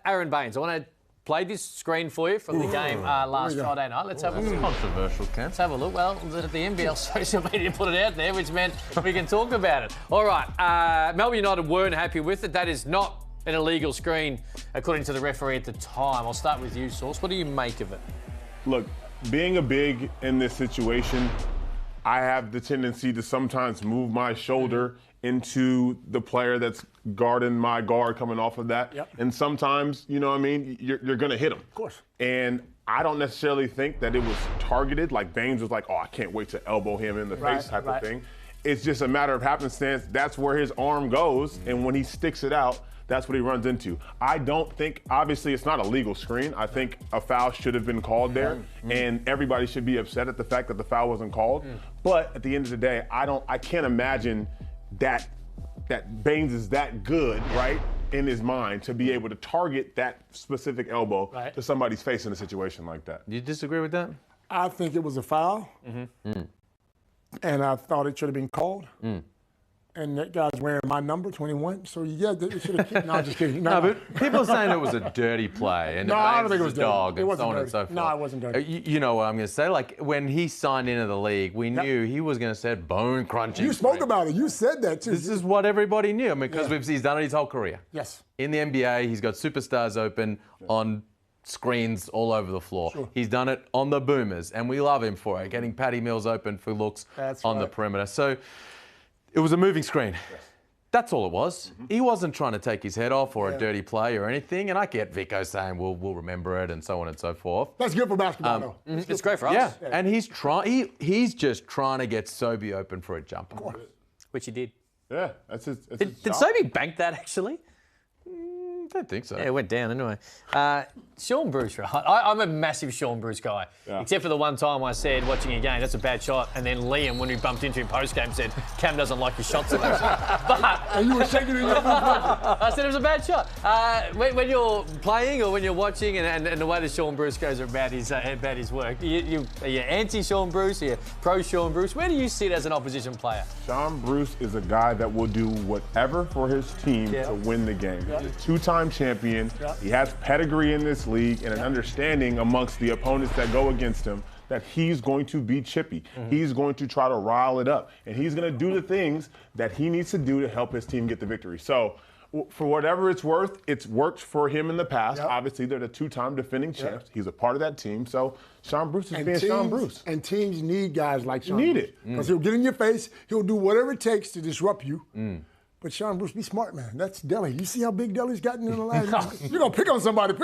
Aaron Baines, I want to play this screen for you from the game last Friday night. Let's have a look. Controversial, Ken. Let's have a look. Well, the NBL social media put it out there, which meant we can talk about it. All right. Melbourne United weren't happy with it. That is not an illegal screen, according to the referee at the time. I'll start with you, Sauce. What do you make of it? Look, being a big in this situation, I have the tendency to sometimes move my shoulder into the player that's guarding my guard coming off of that. Yep. And sometimes, you know what I mean, you're going to hit him. Of course. And I don't necessarily think that it was targeted, like Baines was like, oh, I can't wait to elbow him in the face type of thing. It's just a matter of happenstance. That's where his arm goes, and when he sticks it out, that's what he runs into. I don't think, obviously, it's not a legal screen. I think a foul should have been called there, and everybody should be upset at the fact that the foul wasn't called. But at the end of the day, I can't imagine that Baines is that good, right, in his mind to be able to target that specific elbow to somebody's face in a situation like that. You disagree with that? I think it was a foul, and I thought it should have been called. And that guy's wearing my number, 21. So, yeah, it should have. No, I'm just kidding. No, but people are saying it was a dirty play. And No, I don't think it was a dirty. dog It and wasn't so on and dirty. so forth. No, it wasn't dirty. You know what I'm going to say? Like, when he signed into the league, we knew he was going to set bone crunching. You spoke about it. You said that, too. This is what everybody knew. I mean, because he's done it his whole career. Yes. In the NBA, he's got superstars open on screens all over the floor. Sure. He's done it on the boomers, and we love him for it, getting Patty Mills open for looks That's on the right. perimeter. So it was a moving screen. That's all it was. He wasn't trying to take his head off or a dirty play or anything. And I get Vico saying we'll remember it and so on and so forth. That's good for basketball, though. It's great for us. Yeah, and he's just trying to get Sobey open for a jumper. Which he did. Yeah, that's his. Did Sobey bank that, actually? I don't think so. Yeah, it went down anyway. Sean Bruce, right? I'm a massive Sean Bruce guy. Yeah. Except for the one time I said, watching a game, that's a bad shot. And then Liam, when we bumped into him post-game, said, Cam doesn't like your shot selection. And you were shaking in your boots. I said it was a bad shot. When you're playing or when you're watching and the way that Sean Bruce goes about his work, are you anti-Sean Bruce? Are you pro-Sean Bruce? Where do you sit as an opposition player? Sean Bruce is a guy that will do whatever for his team to win the game. He's a two-time champion. He has pedigree in this league and an understanding amongst the opponents that go against him that he's going to be chippy. He's going to try to rile it up. And he's going to do the things that he needs to do to help his team get the victory. So for whatever it's worth, it's worked for him in the past. Obviously, they're the two-time defending champs. He's a part of that team. So Sean Bruce is being Sean Bruce. And teams need guys like Sean Bruce. Need it. Because he'll get in your face. He'll do whatever it takes to disrupt you. But Sean Bruce, be smart, man. That's Delhi. You see how big Delhi's gotten in the last You're going to pick on somebody a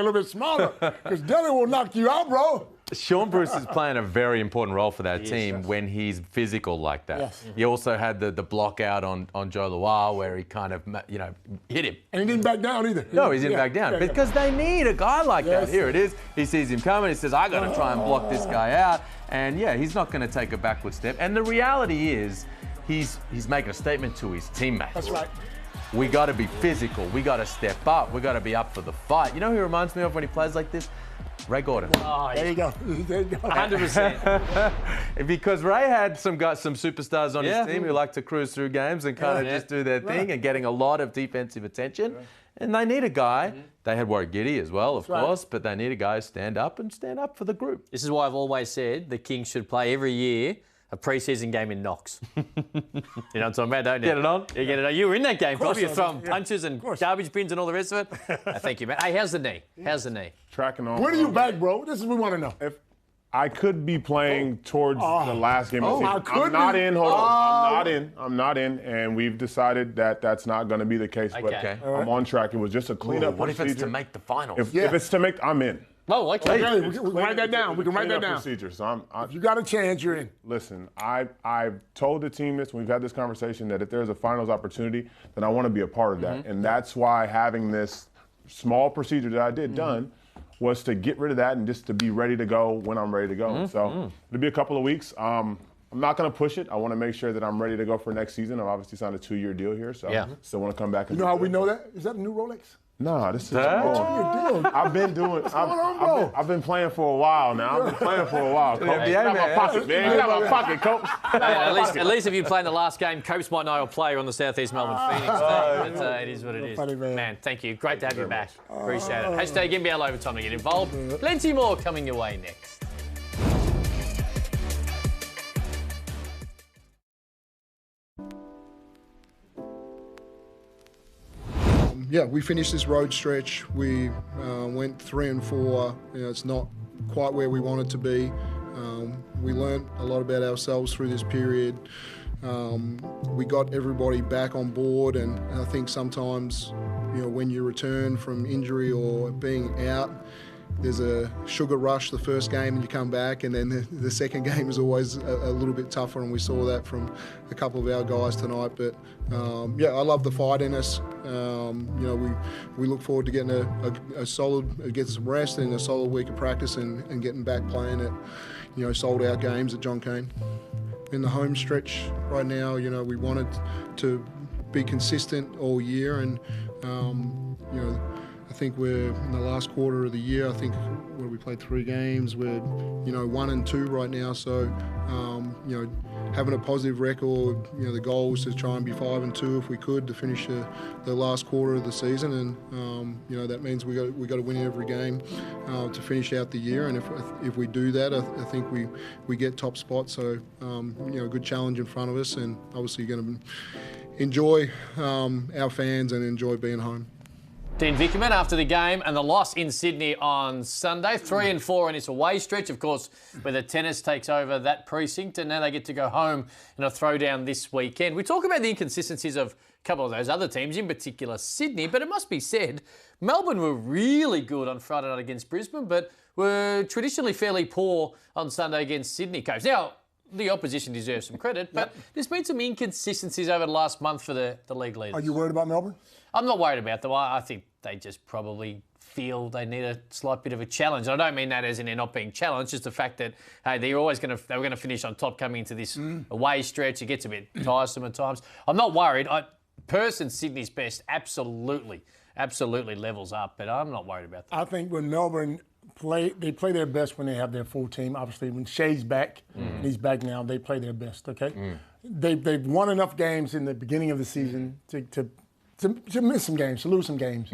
little bit smaller. Because Delhi will knock you out, bro. Sean Bruce is playing a very important role for that team when he's physical like that. He also had the block out on Joe Loire where he kind of, hit him. And he didn't back down either. No, he didn't back down. Because they need a guy like that. Here it is. He sees him coming. He says, I got to try and block this guy out. And, he's not going to take a backward step. And the reality is, he's making a statement to his teammates. That's right. We got to be physical. We got to step up. We got to be up for the fight. You know who he reminds me of when he plays like this? Ray Gordon. Oh, there you go. There you go. 100%. Because Ray had some superstars on his team who like to cruise through games and kind of just do their thing and getting a lot of defensive attention. And they need a guy. They had Warwick Giddey as well, of course, but they need a guy who stand up for the group. This is why I've always said the Kings should play every year a pre-season game in Knox. You know what I'm talking about, don't you? Get it on? You get it on. You were in that game, probably. You're throwing punches and garbage bins and all the rest of it. Thank you, man. Hey, how's the knee? How's the knee? Tracking on. When are you back, bro? This is what we want to know. If I could be playing towards the last game of the season. I'm not in. Hold on. I'm not in. And we've decided that that's not going to be the case. Okay. But I'm on track. It was just a cleanup What if procedure. it's to make the finals? If it's to make, I'm in. Oh, okay. We can write that down. We can write that down. Procedure. So If you got a chance, you're in. Listen, I've told the team this, we've had this conversation, that if there's a finals opportunity, then I want to be a part of that. And that's why having this small procedure that I did done was to get rid of that and just to be ready to go when I'm ready to go. So it'll be a couple of weeks. I'm not going to push it. I want to make sure that I'm ready to go for next season. I've obviously signed a 2-year deal here, so still want to come back. And You know how we know that? Is that a new Rolex? No, this is. I've I've been playing for a while now. I've been playing for a while. Coach. Get out my pocket, man. Get out my pocket, Coach. At least if you play in the last game, Copes might know a player on the Southeast Melbourne Phoenix team. But it is what it is. Funny, man. Thank you. Great to have you back. Appreciate it. Hashtag NBL Overtime to get involved. Plenty more coming your way next. Yeah, we finished this road stretch. We went 3 and 4. It's not quite where we wanted to be. We learnt a lot about ourselves through this period. We got everybody back on board, and I think sometimes, when you return from injury or being out, there's a sugar rush the first game and you come back, and then the second game is always a little bit tougher, and we saw that from a couple of our guys tonight. But I love the fight in us. We look forward to getting a solid, get some rest and a solid week of practice and getting back playing at sold out games at John Cain. In the home stretch right now, we wanted to be consistent all year, and I think we're in the last quarter of the year. I think we played 3 games. We're 1 and 2 right now. So having a positive record. The goal was to try and be 5 and 2 if we could to finish the last quarter of the season, and that means we got to win every game to finish out the year. And if we do that, I think we get top spot. So a good challenge in front of us, and obviously going to enjoy our fans and enjoy being home. Dean Vickerman after the game and the loss in Sydney on Sunday. 3-4 in its away stretch, of course, where the Tennis takes over that precinct, and now they get to go home in a throwdown this weekend. We talk about the inconsistencies of a couple of those other teams, in particular Sydney, but it must be said, Melbourne were really good on Friday night against Brisbane, but were traditionally fairly poor on Sunday against Sydney, Coach. Now, the opposition deserves some credit, but there's been some inconsistencies over the last month for the league leaders. Are you worried about Melbourne? I'm not worried about them. I think they just probably feel they need a slight bit of a challenge. I don't mean that as in they're not being challenged, just the fact that, hey, they were going to finish on top coming into this away stretch. It gets a bit tiresome at times. I'm not worried. Sydney's best absolutely levels up, but I'm not worried about that. I think when Melbourne they play their best when they have their full team. Obviously, when Shea's back, and he's back now, they play their best, okay? They've won enough games in the beginning of the season to miss some games, to lose some games.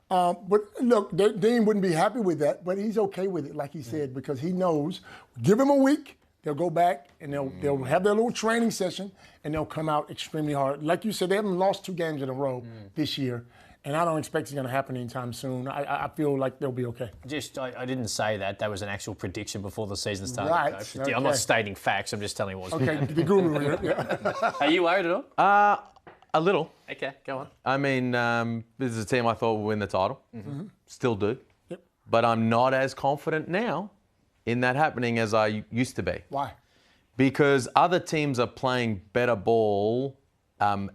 But look, Dean wouldn't be happy with that, but he's okay with it, like he said, because he knows, give him a week, they'll go back and they'll have their little training session and they'll come out extremely hard. Like you said, they haven't lost 2 games in a row this year. And I don't expect it's going to happen anytime soon. I feel like they'll be okay. I didn't say that. That was an actual prediction before the season started. Right. Okay. I'm not stating facts. I'm just telling you what's okay. The guru here. Yeah. Are you worried at all? A little. Okay, go on. I mean, this is a team I thought would win the title. Still do. Yep. But I'm not as confident now in that happening as I used to be. Why? Because other teams are playing better ball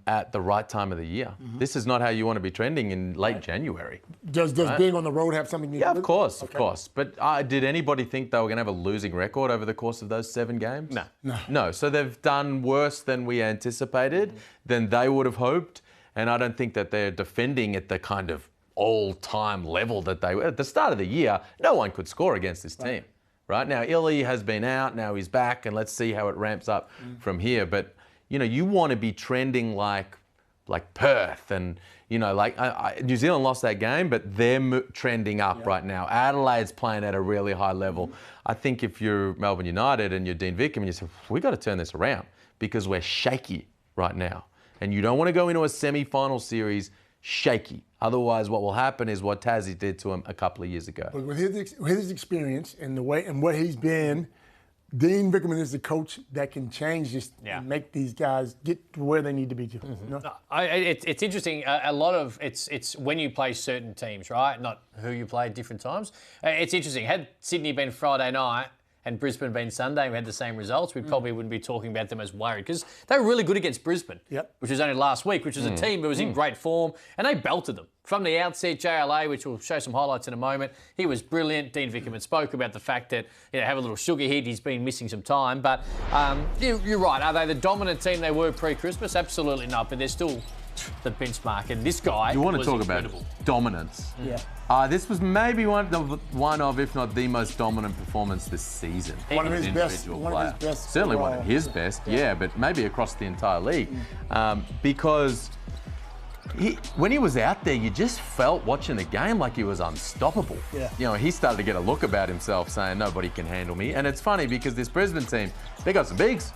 at the right time of the year. This is not how you want to be trending in late January. Does being on the road have something to do with it? Yeah, of course. But did anybody think they were going to have a losing record over the course of those 7 games? No. So they've done worse than we anticipated, than they would have hoped. And I don't think that they're defending at the kind of all-time level that they were. At the start of the year, no one could score against this team. Right? Now, Illy has been out, now he's back, and let's see how it ramps up from here. But you want to be trending like Perth and, New Zealand lost that game, but they're trending up right now. Adelaide's playing at a really high level. I think if you're Melbourne United and you're Dean Vickerman, you say, we've got to turn this around because we're shaky right now. And you don't want to go into a semi-final series shaky. Otherwise, what will happen is what Tassie did to him a couple of years ago. But with his experience and the way and what he's been, Dean Vickerman is the coach that can change this and make these guys get to where they need to be. It's interesting. A lot of it's when you play certain teams, right? Not who you play at different times. It's interesting. Had Sydney been Friday night and Brisbane been Sunday, we had the same results, we probably wouldn't be talking about them as worried because they were really good against Brisbane, which was only last week, which was a team that was in great form, and they belted them. From the outset, JLA, which we'll show some highlights in a moment, he was brilliant. Dean Vickerman spoke about the fact that have a little sugar hit, he's been missing some time, but you're right. Are they the dominant team they were pre-Christmas? Absolutely not, but they're still the benchmark, and this guy You want to talk incredible. About dominance. This was maybe one of, if not the most dominant performance this season. One of his best. Certainly one of his best, but maybe across the entire league. Because when he was out there, you just felt watching the game like he was unstoppable. He started to get a look about himself saying, nobody can handle me. And it's funny because this Brisbane team, they got some bigs.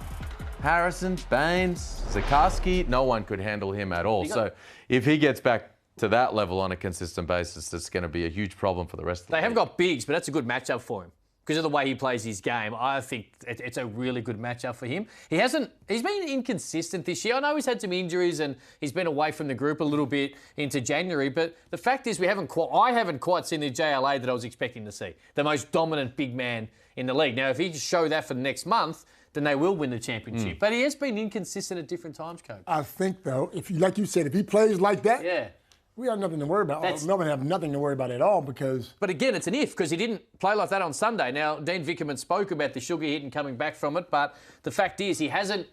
Harrison, Baines, Zakarski, no one could handle him at all. So if he gets back to that level on a consistent basis, it's going to be a huge problem for the rest of the They have got bigs, but that's a good matchup for him. Because of the way he plays his game, I think it's a really good matchup for him. He's been inconsistent this year. I know he's had some injuries and he's been away from the group a little bit into January, but the fact is I haven't quite seen the JLA that I was expecting to see. The most dominant big man in the league. Now, if he just show that for the next month, then they will win the championship. But he has been inconsistent at different times, Coach. I think, though, like you said, if he plays like that, we have nothing to worry about. Melbourne have nothing to worry about at all because... But again, it's an if because he didn't play like that on Sunday. Now, Dean Vickerman spoke about the sugar hit and coming back from it, but the fact is he hasn't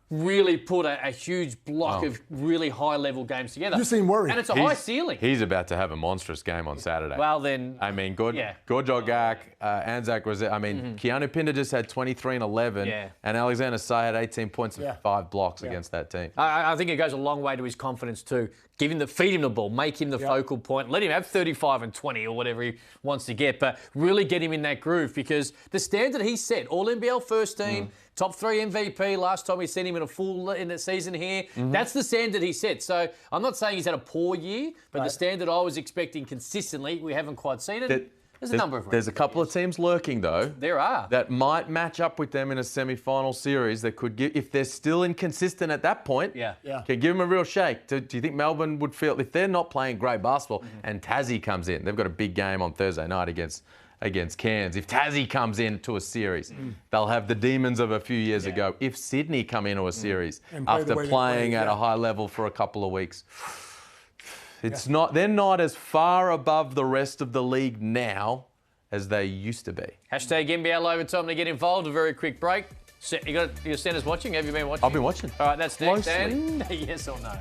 really put a huge block of really high-level games together. You seem worried. And it's a high ceiling. He's about to have a monstrous game on Saturday. Well, then... I mean, Gorjogak, Anzac was... Keanu Pinder just had 23 and 11, and Alexander Say had 18 points and 5 blocks against that team. I think it goes a long way to his confidence too. Feed him the ball, make him the focal point, let him have 35 and 20 or whatever he wants to get, but really get him in that groove because the standard he set, all NBL first team, top 3 MVP last time we seen him in a full in the season here. That's the standard he set. So I'm not saying he's had a poor year, but the standard I was expecting consistently, we haven't quite seen it. There's a number of There's a couple of teams lurking, though. There are. That might match up with them in a semi-final series that could give, if they're still inconsistent at that point, can give them a real shake. Do you think Melbourne would feel, if they're not playing great basketball and Tassie comes in, they've got a big game on Thursday night against Cairns. If Tassie comes into a series, they'll have the demons of a few years ago. If Sydney come into a series after playing at a high level for a couple of weeks, they're not as far above the rest of the league now as they used to be. Hashtag NBL Overtime to get involved. A very quick break. You got your centres watching? Have you been watching? I've been watching. All right, that's next. Closely. And yes or no?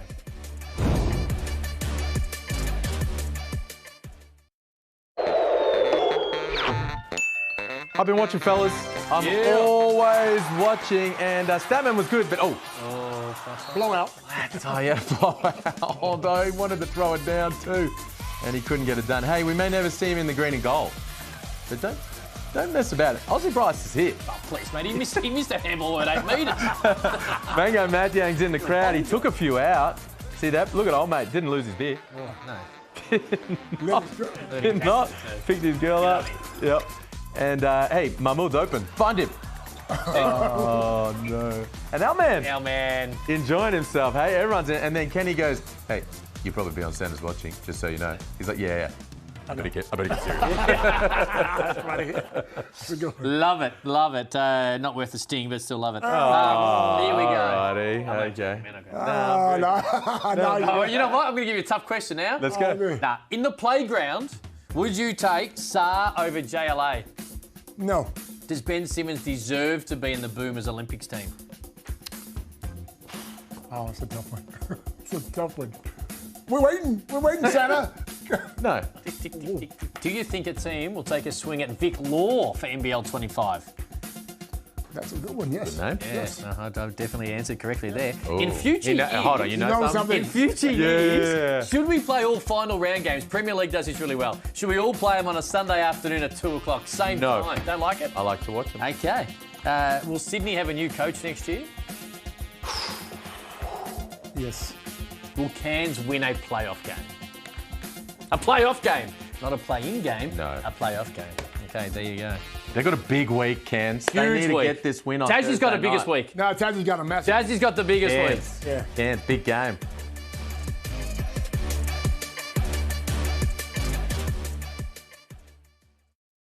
I've been watching, fellas. I'm always watching, and Statman was good, but Blowout. blowout. Although he wanted to throw it down too, and he couldn't get it done. Hey, we may never see him in the green and gold, but don't mess about it. Aussie Bryce is here. Oh, please, mate. He missed a handball at 8 metres. Mango Matyang's in the crowd. He took a few out. See that? Look at old mate. Didn't lose his beer. Oh, no. Did not. Picked his girl up. Yep. And hey, Mahmood's open. Find him. Oh no! And our man, enjoying himself. Hey, everyone's in. And then Kenny goes, "Hey, you'll probably be on Sanders watching, just so you know." He's like, "Yeah. I better get serious." That's funny. Love it. Not worth the sting, but still love it. Here we go. Alrighty. Okay. Oh, you know what? I'm going to give you a tough question now. Let's go. Nah, in the playground, would you take Saar over JLA? No. Does Ben Simmons deserve to be in the Boomers Olympics team? Oh, it's a tough one. It's a tough one. We're waiting, Santa. No. Do you think a team will take a swing at Vic Law for NBL 25? That's a good one, yes. Good name. Yes, I've definitely answered correctly there. Ooh. In future years, hold on, you know something? In future years, should we play all final round games? Premier League does this really well. Should we all play them on a Sunday afternoon at 2 o'clock, same time? Don't like it? I like to watch them. Okay. Will Sydney have a new coach next year? Yes. Will Cairns win a playoff game? A playoff game, not a play-in game. No. A playoff game. Okay, there you go. They've got a big week, Cairns. They Huge need to week. get this win on Tassie's got the Thursday biggest night. week. No, Tassie's got a massive. Tassie's got the biggest week. Cairns. Yeah. Cairns, big game.